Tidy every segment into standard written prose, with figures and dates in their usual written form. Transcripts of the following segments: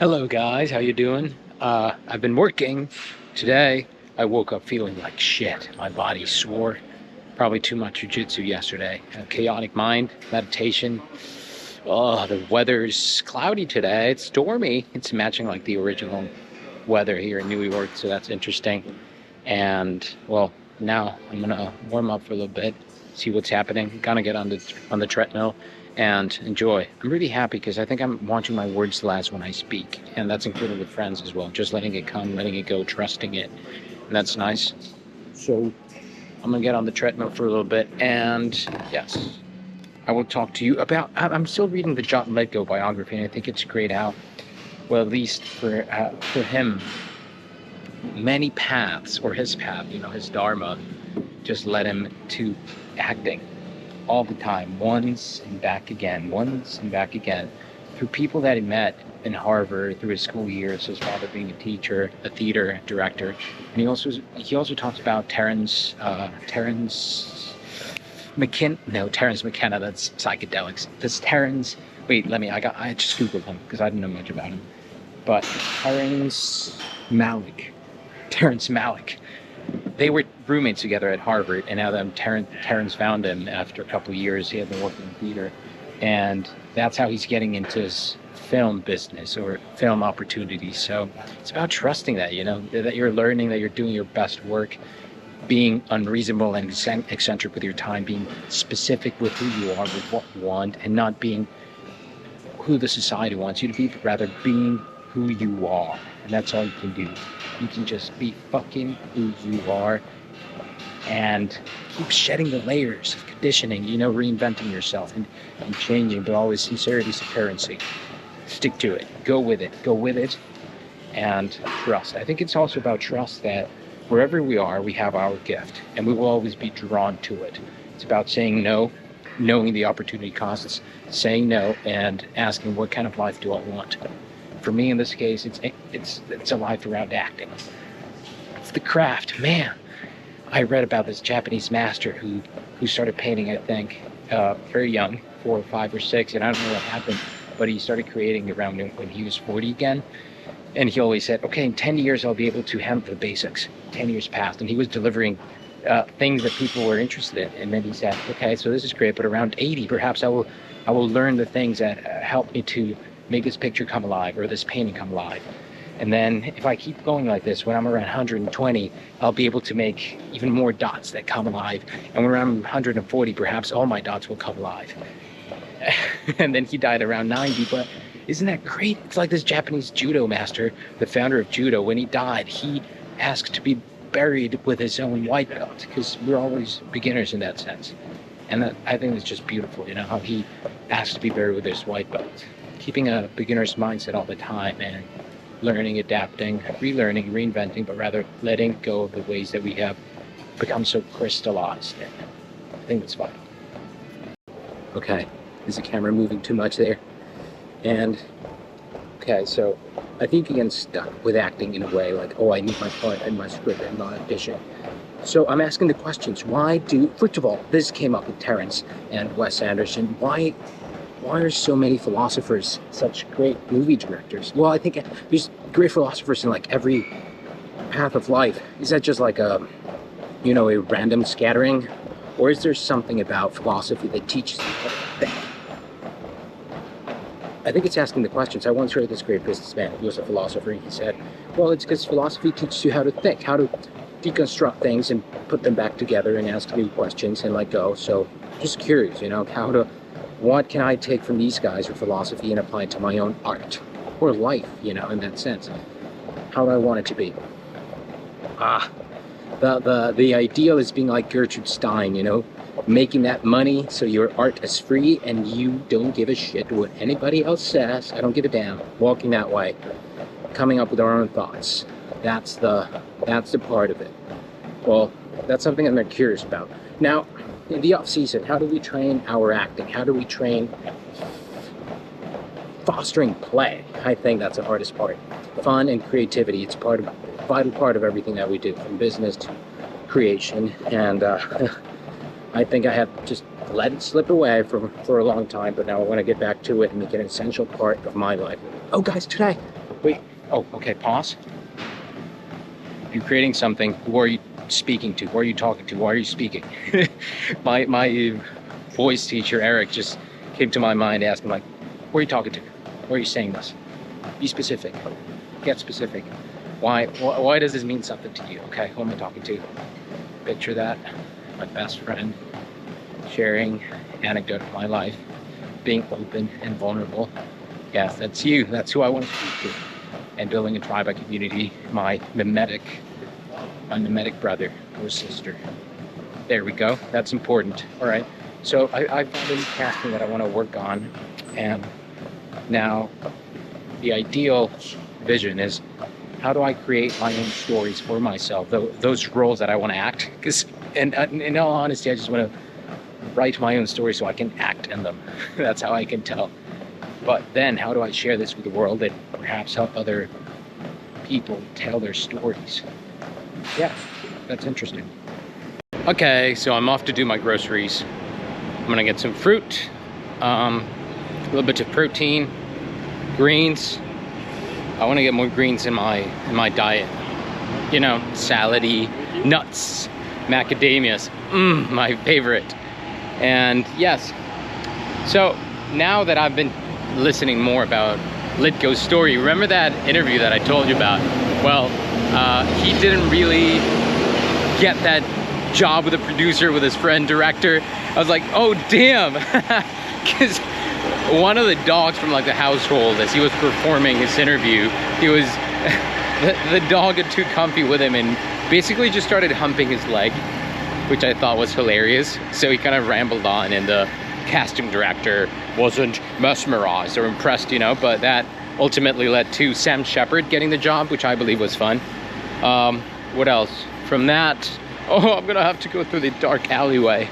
Hello guys, how you doing? I've been working today. I woke up feeling like shit. My body sore. Probably too much jujitsu yesterday. A chaotic mind, meditation. Oh, the weather's cloudy today. It's stormy. It's matching like the original weather here in New York, so that's interesting. And well, now I'm gonna warm up for a little bit, see what's happening. Gonna get on the treadmill and enjoy. I'm really happy because I think I'm watching my words last when I speak, and that's including with friends as well. Just letting it come, letting it go, trusting it, and that's nice. So I'm gonna get on the treadmill for a little bit, and yes, I will talk to you about. I'm still reading the John Letgo biography, and I think it's great how, well, at least for him, many paths, or his path, his dharma, just led him to acting all the time, once and back again, once and back again, through people that he met in Harvard, through his school years, his father being a teacher, a theater director. And he also talks about Terence McKenna, that's psychedelics. This Terence, wait, I just Googled him because I didn't know much about him. But Terence Malick. They were roommates together at Harvard, and now that Terence found him after a couple of years. He had been working in theater, and that's how he's getting into his film business or film opportunities. So it's about trusting that, that you're learning, that you're doing your best work, being unreasonable and eccentric with your time, being specific with who you are, with what you want, and not being who the society wants you to be, but rather being who you are. And that's all you can do. You can just be fucking who you are and keep shedding the layers of conditioning, reinventing yourself and changing, but always sincerity, currency. Stick to it. Go with it, and trust. I think it's also about trust that wherever we are, we have our gift, and we will always be drawn to it. It's about saying no, knowing the opportunity costs, saying no, and asking, what kind of life do I want? For me, in this case, it's a life around acting. It's the craft, man. I read about this Japanese master who started painting, I think, very young, 4 or 5 or 6, and I don't know what happened, but he started creating around when he was 40 again. And he always said, okay, in 10 years, I'll be able to handle the basics. 10 years passed, and he was delivering things that people were interested in. And then he said, okay, so this is great, but around 80, perhaps I will learn the things that help me to make this picture come alive or this painting come alive. And then if I keep going like this, when I'm around 120, I'll be able to make even more dots that come alive. And when I'm 140, perhaps all my dots will come alive. And then he died around 90, but isn't that great? It's like this Japanese judo master, the founder of judo. When he died, he asked to be buried with his own white belt, because we're always beginners in that sense. And that, I think it's just beautiful, how he asked to be buried with his white belt. Keeping a beginner's mindset all the time and learning, adapting, relearning, reinventing, but rather letting go of the ways that we have become so crystallized. And I think it's fun. Okay, is the camera moving too much there? And okay, so I think you get stuck with acting in a way, like, oh, I need my part and my script and my audition. So I'm asking the questions. First of all, this came up with Terence and Wes Anderson. Why are so many philosophers such great movie directors? Well, I think there's great philosophers in like every path of life. Is that just like a random scattering? Or is there something about philosophy that teaches you how to think? I think it's asking the questions. I once heard this great businessman, he was a philosopher, and he said, well, it's because philosophy teaches you how to think, how to deconstruct things and put them back together and ask new questions and let go. So just curious, what can I take from these guys or philosophy and apply it to my own art or life, in that sense? How do I want it to be? The ideal is being like Gertrude Stein, making that money so your art is free and you don't give a shit what anybody else says. I don't give a damn. Walking that way, coming up with our own thoughts. That's the part of it. Well, that's something I'm curious about. Now, in the off-season, how do we train our acting? How do we train fostering play? I think that's the hardest part. Fun and creativity, it's a vital part of everything that we do, from business to creation. And I think I have just let it slip away for a long time, but now I want to get back to it and make it an essential part of my life. Oh, guys, today, Wait. Oh, okay. Pause. You're creating something. Who are you speaking to? Who are you talking to? Why are you speaking? my voice teacher Eric just came to my mind asking like, who are you talking to? Why are you saying this? Be specific. Get specific. Why does this mean something to you? Okay, who am I talking to? Picture that. My best friend sharing anecdote of my life, being open and vulnerable. Yes, that's you. That's who I want to speak to. And building a tribe, a community, my mimetic brother or sister. There we go. That's important. All right. So I found a new casting that I want to work on, and now the ideal vision is, how do I create my own stories for myself? Those roles that I want to act. Because, in all honesty, I just want to write my own stories so I can act in them. That's how I can tell. But then, how do I share this with the world and perhaps help other people tell their stories? Yeah, that's interesting. Okay, so I'm off to do my groceries. I'm gonna get some fruit, a little bit of protein, greens. I want to get more greens in my diet. You know, salad-y, nuts, macadamias, my favorite. And yes, so now that I've been listening more about Litgo's story, remember that interview that I told you about? Well, he didn't really get that job with a producer, with his friend director. I was like, oh damn, because one of the dogs from like the household, as he was performing his interview, he was the dog got too comfy with him and basically just started humping his leg, which I thought was hilarious. So he kind of rambled on, and the casting director wasn't mesmerized or impressed, you know, but that ultimately led to Sam Shepard getting the job, which I believe was fun. What else? From that, oh, I'm gonna have to go through the dark alleyway.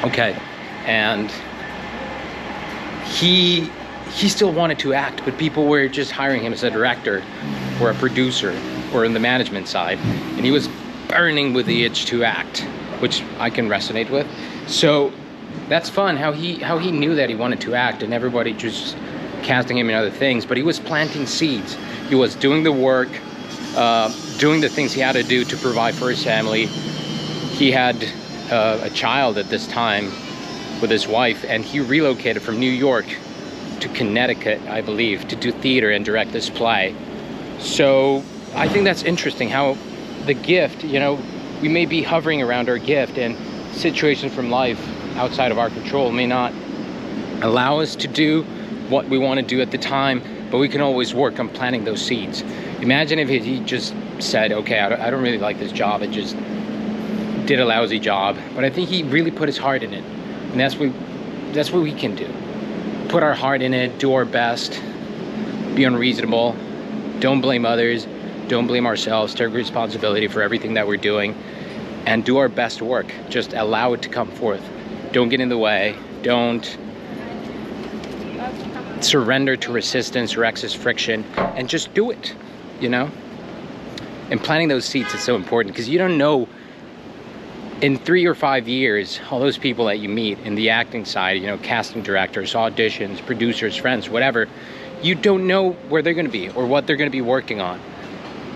Okay, and he still wanted to act, but people were just hiring him as a director or a producer or in the management side, and he was burning with the itch to act, which I can resonate with. So that's fun how he knew that he wanted to act, and everybody just casting him in other things, but he was planting seeds. He was doing the work, doing the things he had to do to provide for his family. He had a child at this time with his wife, and he relocated from New York to Connecticut, I believe, to do theater and direct this play. So I think that's interesting how the gift, you know, we may be hovering around our gift, and situations from life outside of our control may not allow us to do what we want to do at the time, but we can always work on planting those seeds. Imagine if he just said, okay, I don't really like this job, I just did a lousy job, but I think he really put his heart in it, and that's what we can do. Put our heart in it, do our best, be unreasonable, don't blame others, don't blame ourselves, take responsibility for everything that we're doing, and do our best work. Just allow it to come forth. Don't get in the way, don't surrender to resistance or excess friction, and just do it, you know? And planting those seeds is so important, because you don't know in 3 or 5 years, all those people that you meet in the acting side, you know, casting directors, auditions, producers, friends, whatever, you don't know where they're going to be or what they're going to be working on.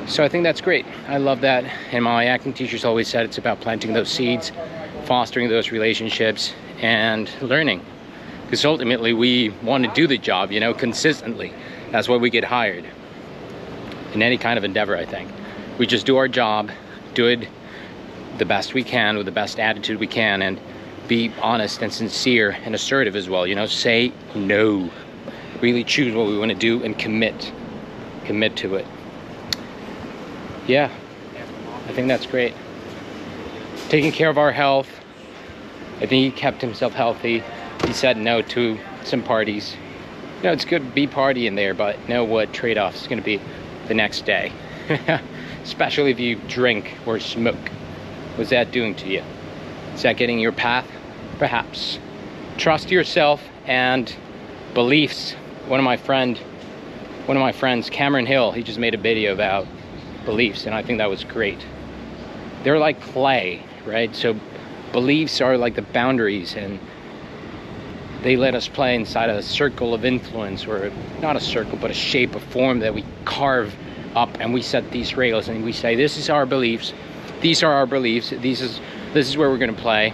So I think that's great. I love that. And my acting teachers always said it's about planting those seeds, fostering those relationships, and learning. Because ultimately we want to do the job, you know, consistently. That's why we get hired in any kind of endeavor, I think. We just do our job, do it the best we can with the best attitude we can, and be honest and sincere and assertive as well, you know, say no, really choose what we want to do and commit to it. Yeah, I think that's great. Taking care of our health. I think he kept himself healthy. He said no to some parties. You know, it's good to be partying there, but know what trade-off is going to be the next day. Especially if you drink or smoke. What's that doing to you? Is that getting your path? Perhaps. Trust yourself and beliefs. One of my friends, Cameron Hill, he just made a video about beliefs, and I think that was great. They're like clay, right? So beliefs are like the boundaries, and they let us play inside a circle of influence, or not a circle, but a shape, a form that we carve up, and we set these rails and we say, this is our beliefs, these are our beliefs, this is where we're going to play.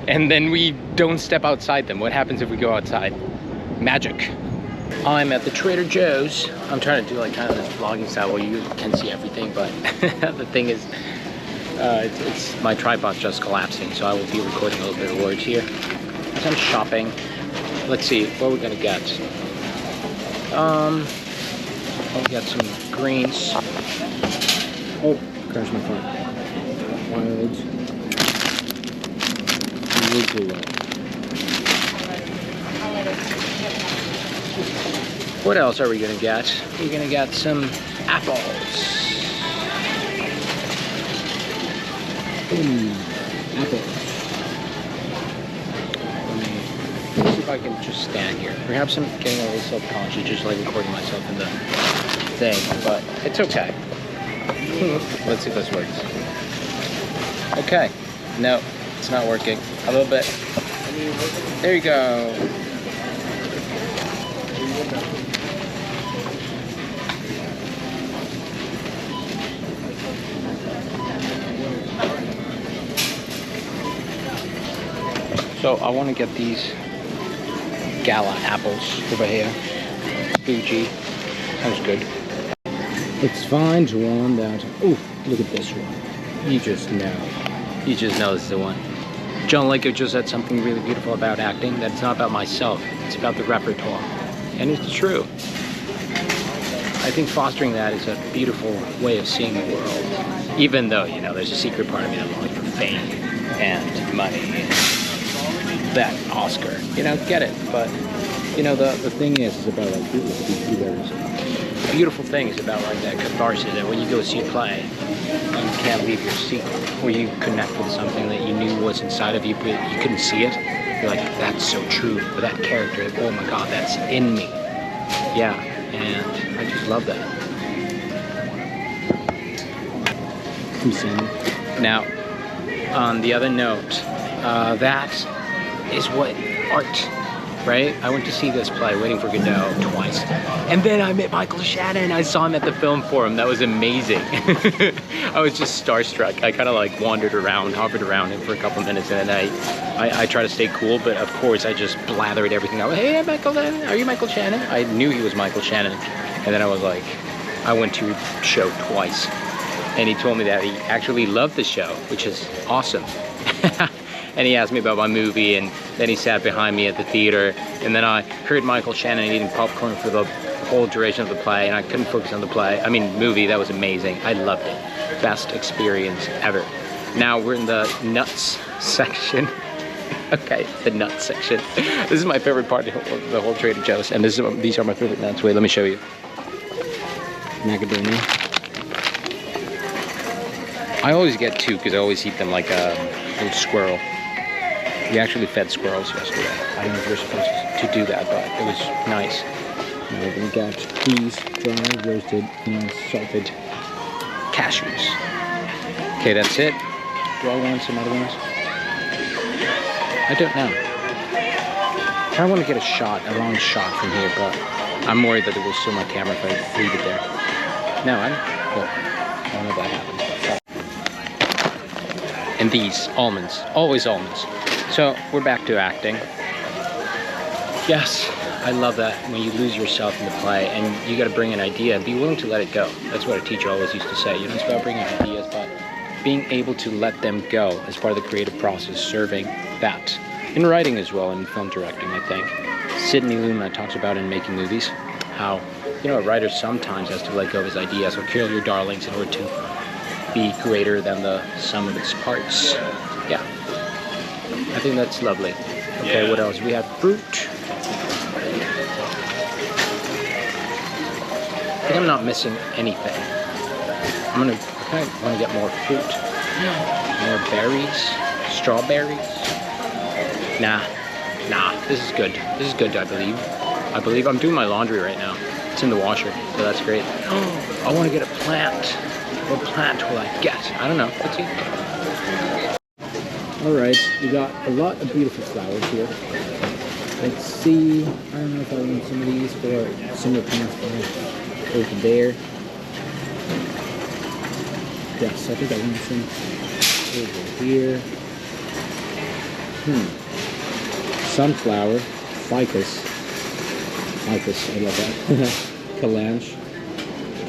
And then we don't step outside them. What happens if we go outside? Magic. I'm at the Trader Joe's. I'm trying to do like kind of this vlogging style where you can see everything, but the thing is, it's my tripod's just collapsing, so I will be recording a little bit of words here. As I'm shopping, let's see what we're gonna get. We got some greens. Oh, there's my phone. Wild. What else are we gonna get? We're gonna get some apples. Apples. Let me see if I can just stand here. Perhaps I'm getting a little self-conscious, just like recording myself in the thing, but it's okay. Let's see if this works. Okay. No, it's not working. A little bit. There you go. So I want to get these Gala apples over here. Fuji. Sounds good. It's fine to warn that. Oh, look at this one. You just know. You just know this is the one. John Lithgow just said something really beautiful about acting, that it's not about myself, it's about the repertoire. And it's true. I think fostering that is a beautiful way of seeing the world. Even though, you know, there's a secret part of me that longs for fame and money and that Oscar. You know, get it. But, you know, the thing is about like the beautiful thing is about like that catharsis, that when you go see a play, you can't leave your seat, or you connect with something that you knew was inside of you, but you couldn't see it. You're like, that's so true. Or that character, oh my God, that's in me. Yeah, and I just love that. Now, on the other note, that is what art, right? I went to see this play, Waiting for Godot, twice. And then I met Michael Shannon. I saw him at the film forum. That was amazing. I was just starstruck. I kind of like wandered around, hovered around him for a couple minutes, and then I try to stay cool, but of course I just blathered everything out. Hey, Michael, are you Michael Shannon? I knew he was Michael Shannon. And then I was like, I went to his show twice. And he told me that he actually loved the show, which is awesome. And he asked me about my movie, and then he sat behind me at the theater, and then I heard Michael Shannon eating popcorn for the whole duration of the play, and I couldn't focus on the play. I mean, movie, that was amazing. I loved it. Best experience ever. Now we're in the nuts section. Okay, the nuts section. This is my favorite part of the whole Trader Joe's, and these are my favorite nuts. Wait, let me show you. Macadamia. I always get two because I always eat them like a little squirrel. We actually fed squirrels yesterday. I don't know if we're supposed to do that, but it was nice. And we're gonna get these dry, roasted, and salted cashews. Okay, that's it. Do I want some other ones? I don't know. I want to get a long shot from here, but I'm worried that it will steal my camera if I leave it there. No, I don't know if that happens. And these almonds, always almonds. So we're back to acting. Yes, I love that when you lose yourself in the play and you got to bring an idea and be willing to let it go. That's what a teacher always used to say. You know, it's about bringing ideas, but being able to let them go as part of the creative process, serving that. In writing as well, and in film directing, I think. Sidney Lumet talks about in Making Movies how, you know, a writer sometimes has to let go of his ideas or kill your darlings in order to be greater than the sum of its parts. Yeah. I think that's lovely. Okay, yeah. What else? We have fruit. I think I'm not missing anything. I kind of want to get more fruit. More berries. Strawberries. Nah. This is good. This is good, I believe. I'm doing my laundry right now. It's in the washer, so that's great. Oh, I want to get a plant. What plant will I get? I don't know. Let's see. All right, we got a lot of beautiful flowers here. Let's see. I don't know if I want some of these or some of the plants over there. Yes, I think I want some over here. Sunflower, ficus. Ficus, I love that. Calanche.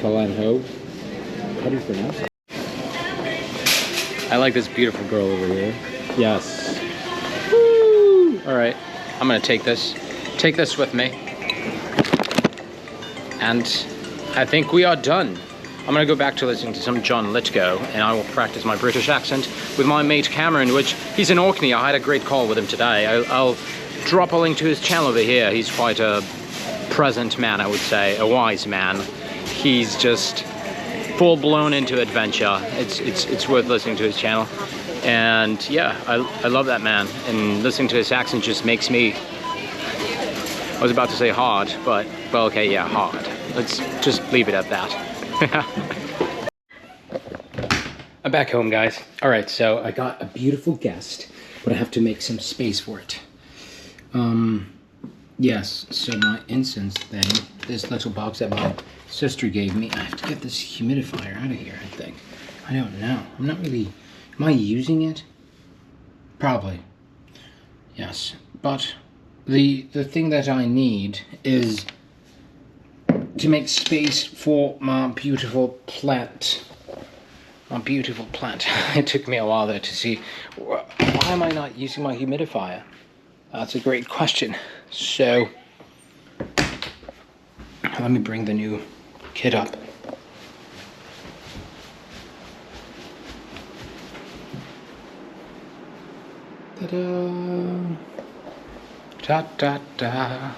Calanho. How do you pronounce it? I like this beautiful girl over here. Yes. Woo! All right, I'm gonna take this with me. And I think we are done. I'm gonna go back to listening to some John Lithgow, and I will practice my British accent with my mate Cameron, which he's in Orkney. I had a great call with him today. I'll drop a link to his channel over here. He's quite a present man, I would say, a wise man. He's just full blown into adventure. It's worth listening to his channel. And yeah, I love that man, and listening to his accent just makes me, I was about to say hard, but well, okay, yeah, hard. Let's just leave it at that. I'm back home, guys. All right, so I got a beautiful guest, but I have to make some space for it. Yes, so my incense thing, this little box that my sister gave me, I have to get this humidifier out of here, I think. I don't know. I'm not really, am I using it? Probably. Yes, but the thing that I need is to make space for my beautiful plant. My beautiful plant. It took me a while there to see, why am I not using my humidifier? That's a great question. So, let me bring the new kit up. Ta-da! Ta-da-da!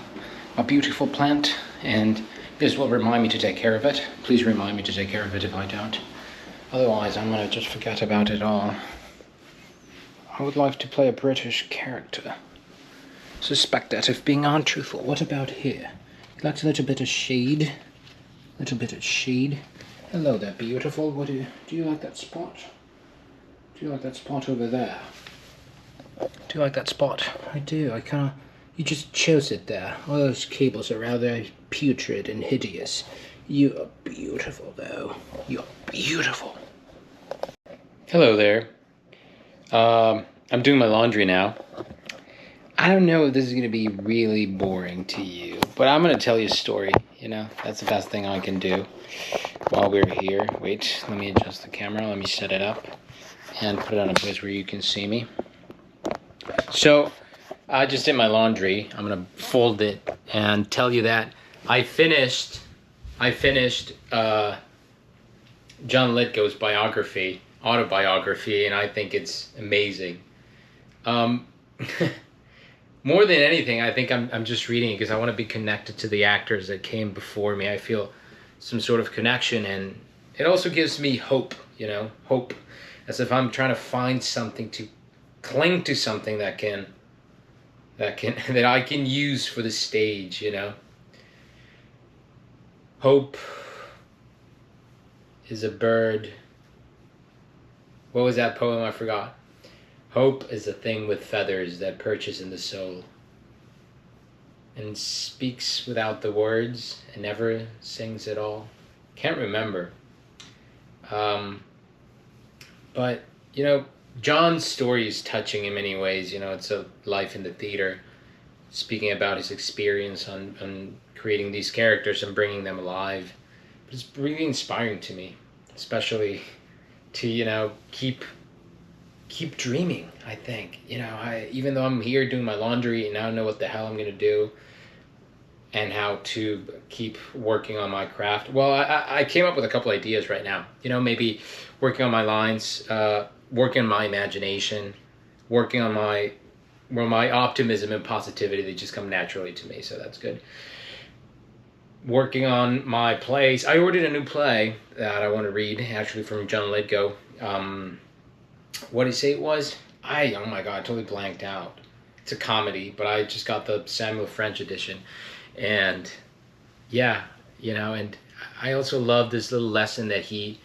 A beautiful plant, and this will remind me to take care of it. Please remind me to take care of it if I don't. Otherwise, I'm gonna just forget about it all. I would like to play a British character. Suspected of being untruthful. What about here? Like a little bit of shade. Little bit of shade. Hello there, beautiful. What do you like that spot? Do you like that spot over there? Do you like that spot? I do. You just chose it there. All those cables are rather putrid and hideous. You are beautiful, though. You are beautiful. Hello there. I'm doing my laundry now. I don't know if this is going to be really boring to you, but I'm going to tell you a story, you know? That's the best thing I can do while we're here. Wait, let me adjust the camera. Let me set it up and put it on a place where you can see me. So, I just did my laundry. I'm going to fold it and tell you that I finished John Lithgow's autobiography, and I think it's amazing. More than anything, I think I'm just reading it because I want to be connected to the actors that came before me. I feel some sort of connection, and it also gives me hope, you know, hope, as if I'm trying to find something to cling to, something that I can use for the stage, you know. Hope is a bird. What was that poem? I forgot. Hope is a thing with feathers that perches in the soul and speaks without the words and never sings at all. Can't remember. But, you know, John's story is touching in many ways. You know, it's a life in the theater, speaking about his experience on creating these characters and bringing them alive. But it's really inspiring to me, especially to, you know, keep dreaming. I think, you know, even though I'm here doing my laundry and I don't know what the hell I'm gonna do and how to keep working on my craft. Well, I came up with a couple ideas right now. You know, maybe working on my lines, working on my imagination, working on my optimism and positivity. They just come naturally to me, so that's good. Working on my plays. I ordered a new play that I want to read, actually, from John Lithgow. What did he say it was? Oh my god, I totally blanked out. It's a comedy, but I just got the Samuel French edition. And yeah, you know, and I also love this little lesson that he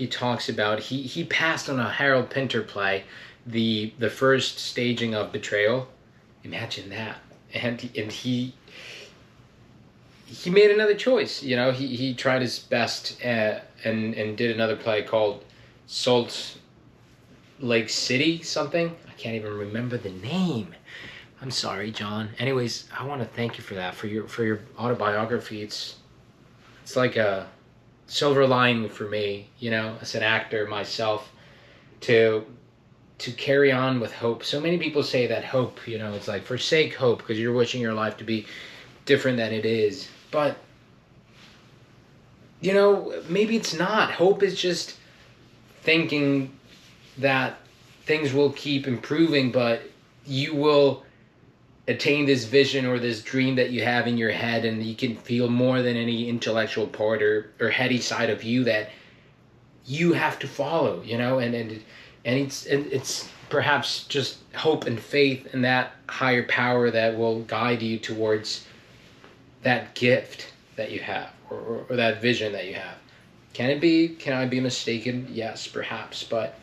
talks about. He passed on a Harold Pinter play the first staging of betrayal. Imagine that. And he made another choice. You know, he tried his best and did another play called Salt Lake City something. I can't even remember the name. I'm sorry, John. Anyways, I want to thank you for that, for your autobiography. It's like a silver lining for me, you know, as an actor myself, to carry on with hope. So many people say that hope, you know, it's like forsake hope because you're wishing your life to be different than it is. But, you know, maybe it's not. Hope is just thinking that things will keep improving, but you will attain this vision or this dream that you have in your head, and you can feel more than any intellectual part or heady side of you that you have to follow, you know, and it's perhaps just hope and faith in that higher power that will guide you towards that gift that you have, or that vision that you have. Can I be mistaken? Yes, perhaps, but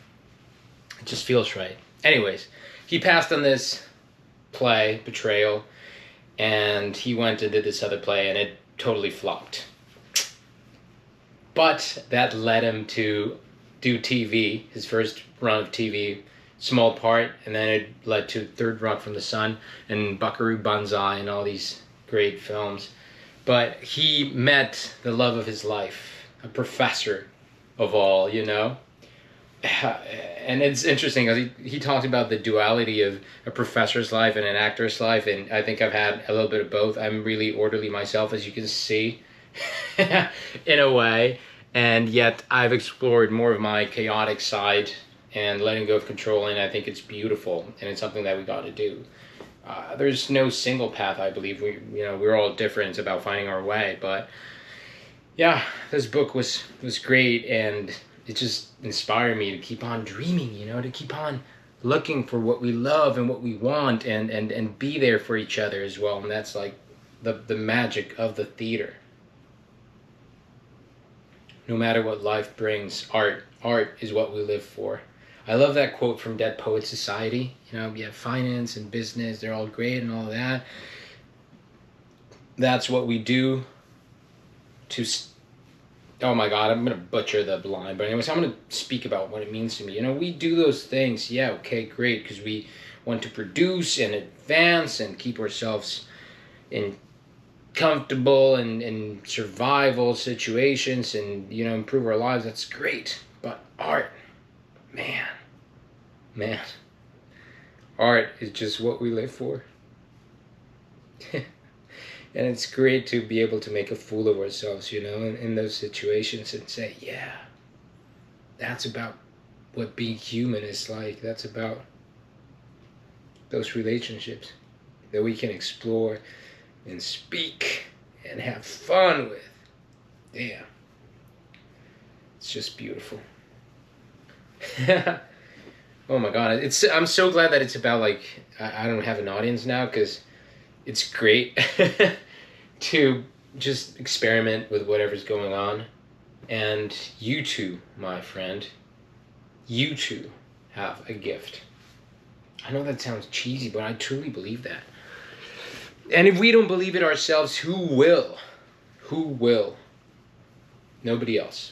it just feels right. Anyways, he passed on this play, Betrayal, and he went and did this other play, and it totally flopped. But that led him to do TV, his first run of TV, small part, and then it led to Third Rock from the Sun and Buckaroo Banzai and all these great films. But he met the love of his life, a professor of all, you know. And it's interesting, he talked about the duality of a professor's life and an actor's life, and I think I've had a little bit of both. I'm really orderly myself, as you can see, in a way, and yet I've explored more of my chaotic side and letting go of control, and I think it's beautiful, and it's something that we got to do. There's no single path, I believe. We're all different. It's about finding our way, but yeah, this book was great, and it just inspired me to keep on dreaming, you know, to keep on looking for what we love and what we want, and be there for each other as well. And that's like the magic of the theater. No matter what life brings, art is what we live for. I love that quote from Dead Poets Society. You know, yeah, finance and business, they're all great and all that. That's what we do to... Oh my God, I'm going to butcher the line. But anyways, I'm going to speak about what it means to me. You know, we do those things. Yeah, okay, great. Because we want to produce and advance and keep ourselves in comfortable and survival situations and, you know, improve our lives. That's great. But art, man, art is just what we live for. And it's great to be able to make a fool of ourselves, you know, in those situations, and say, yeah, that's about what being human is like. That's about those relationships that we can explore and speak and have fun with. Damn. It's just beautiful. Oh my God. I'm so glad that it's about, like, I don't have an audience now, because it's great to just experiment with whatever's going on. And you too, my friend, you too have a gift. I know that sounds cheesy, but I truly believe that. And if we don't believe it ourselves, who will? Who will? Nobody else.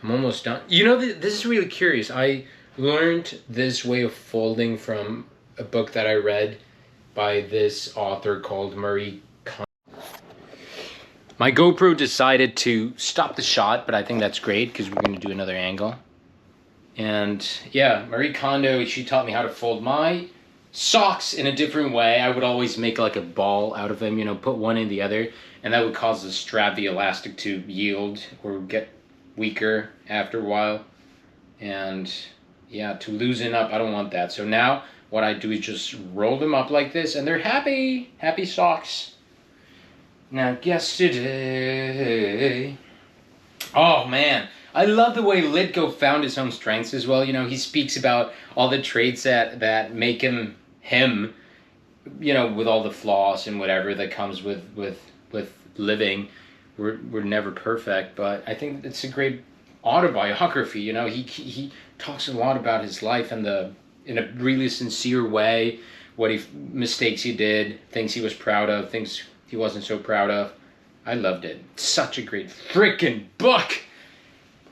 I'm almost done. You know, this is really curious. I learned this way of folding from a book that I read by this author called Marie Kondo. My GoPro decided to stop the shot, but I think that's great because we're going to do another angle. And yeah, Marie Kondo, she taught me how to fold my socks in a different way. I would always make like a ball out of them, you know, put one in the other, and that would cause the strap, the elastic, to yield or get weaker after a while. And yeah, to loosen up, I don't want that. So now what I do is just roll them up like this, and they're happy socks. Now guess today. Oh man, I love the way Litko found his own strengths as well. You know, he speaks about all the traits that make him, you know, with all the flaws and whatever that comes with living. We're never perfect, but I think it's a great autobiography. You know, he talks a lot about his life and the in a really sincere way what mistakes he did, things he was proud of, things he wasn't so proud of. I loved it. Such a great freaking book.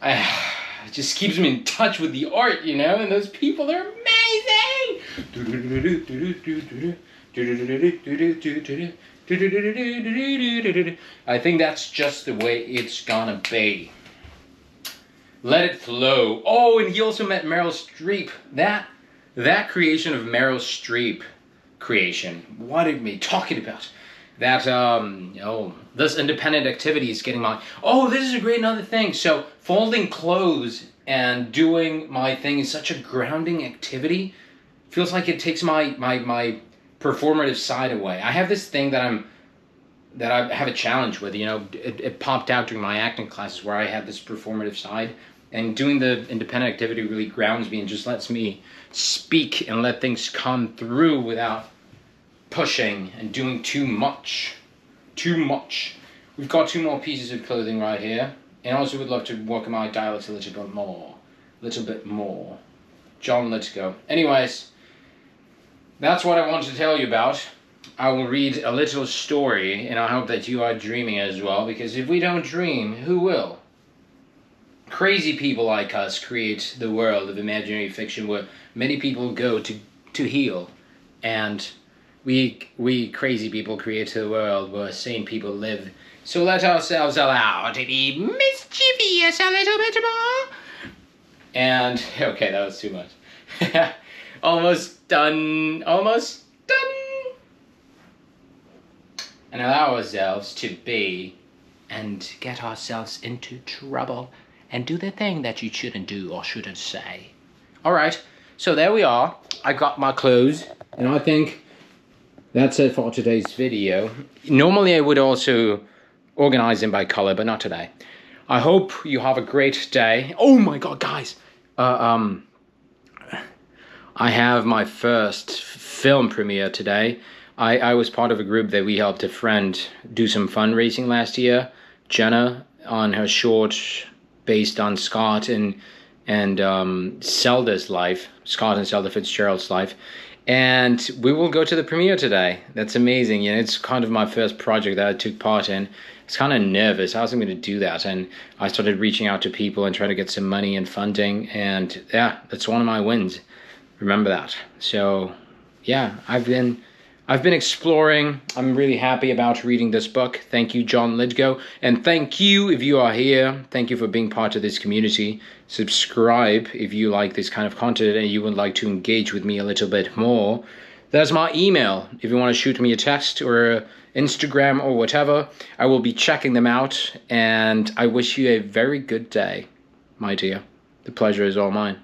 It just keeps me in touch with the art, you know, and those people, they're amazing. I think that's just the way it's gonna be. Let it flow. Oh, and he also met Meryl Streep. That creation of Meryl Streep creation. What are we talking about? That this independent activity is getting my. Oh, this is a great another thing. So folding clothes and doing my thing is such a grounding activity. Feels like it takes my performative side away. I have this thing that I have a challenge with. You know, it popped out during my acting classes where I had this performative side, and doing the independent activity really grounds me and just lets me speak and let things come through without pushing and doing too much. We've got 2 more pieces of clothing right here, and also would love to work on my dialect a little bit more. John, let's go. Anyways, that's what I wanted to tell you about. I will read a little story, and I hope that you are dreaming as well, because if we don't dream, who will? Crazy people like us create the world of imaginary fiction where many people go to heal, and we crazy people create the world where sane people live. So let ourselves allow to be mischievous a little bit more. And okay, that was too much. Almost done. And allow ourselves to be and get ourselves into trouble and do the thing that you shouldn't do or shouldn't say. All right, so there we are. I got my clothes, and I think that's it for today's video. Normally I would also organize them by color, but not today. I hope you have a great day. Oh my God, guys. I have my first film premiere today. I was part of a group that we helped a friend do some fundraising last year, Jenna, on her short based on Scott and Zelda's life, Scott and Zelda Fitzgerald's life. And we will go to the premiere today. That's amazing. You know, it's kind of my first project that I took part in. I was kind of nervous. How was I going to do that? And I started reaching out to people and trying to get some money and funding. And yeah, that's one of my wins. Remember that. So yeah, I've been exploring. I'm really happy about reading this book. Thank you, John Lithgow. And thank you if you are here. Thank you for being part of this community. Subscribe if you like this kind of content and you would like to engage with me a little bit more. There's my email. If you want to shoot me a text or Instagram or whatever, I will be checking them out. And I wish you a very good day, my dear. The pleasure is all mine.